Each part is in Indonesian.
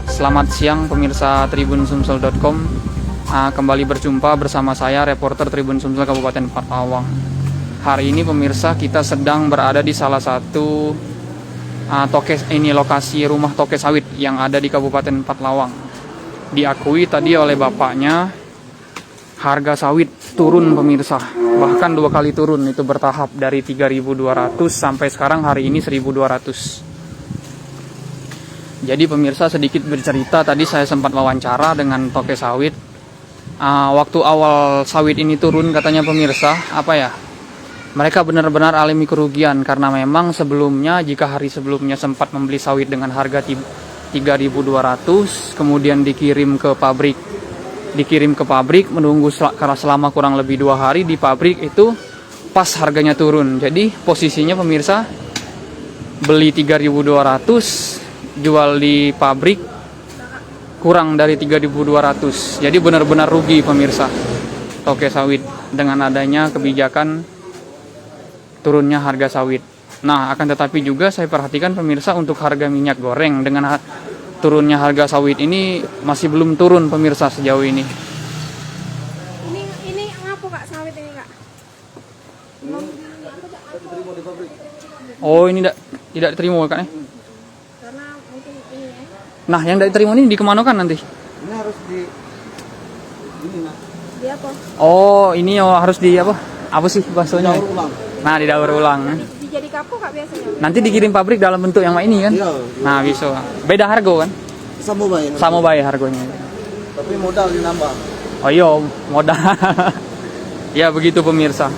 Selamat siang pemirsa tribunsumsel.com. Kembali berjumpa bersama saya, reporter Tribun Sumsel Kabupaten Patlawang. Hari ini pemirsa, kita sedang berada di salah satu lokasi rumah toke sawit yang ada di Kabupaten Patlawang. Diakui tadi oleh bapaknya, harga sawit turun pemirsa, bahkan 2 kali turun, itu bertahap dari 3.200 sampai sekarang hari ini 1.200. Jadi pemirsa, sedikit bercerita, tadi saya sempat wawancara dengan toke sawit. Waktu awal sawit ini turun, katanya pemirsa, mereka benar-benar alami kerugian karena memang sebelumnya, jika hari sebelumnya sempat membeli sawit dengan harga 3.200, kemudian dikirim ke pabrik, menunggu selama kurang lebih 2 hari di pabrik, itu pas harganya turun. Jadi posisinya pemirsa, beli 3.200, jual di pabrik kurang dari 3.200. Jadi benar-benar rugi pemirsa toke sawit dengan adanya kebijakan turunnya harga sawit. Nah, akan tetapi juga saya perhatikan pemirsa, untuk harga minyak goreng dengan turunnya harga sawit ini masih belum turun pemirsa sejauh ini. Ini ngapa Kak sawit ini Kak? Diterima di pabrik. Oh, ini tidak diterima Kak. Karena mungkin ini ya. Nah, yang tidak diterima ini dikemanakan nanti? Ini harus di ini nah. Dia apa? Oh, ini harus di apa? Apa sih bahasanya? Daur ulang. Nah, didaur ulang. Dijadi kapuk Kak biasanya. Nanti dikirim pabrik dalam bentuk yang ini kan? Iya. Nah, bisa. Beda harga kan? Sama bayar. Sama bayar harganya. Tapi modal dinambah. Oh iya, modal. Ya begitu pemirsa.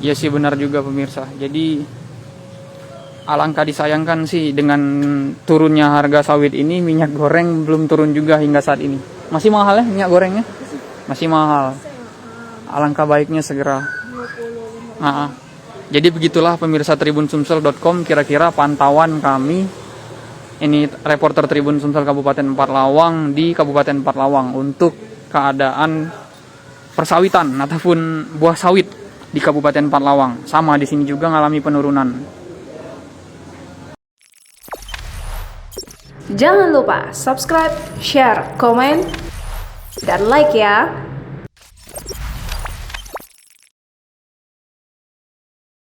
Ya sih, benar juga pemirsa. Jadi alangkah disayangkan sih dengan turunnya harga sawit ini, minyak goreng belum turun juga hingga saat ini. Masih mahal ya minyak gorengnya? Masih mahal. Alangkah baiknya segera. Jadi begitulah pemirsa tribunsumsel.com, kira-kira pantauan kami. Ini reporter Tribun Sumsel Kabupaten Patlawang di Kabupaten Patlawang untuk keadaan persawitan ataupun buah sawit di Kabupaten Patlawang. Sama di sini juga mengalami penurunan. Jangan lupa subscribe, share, komen, dan like ya.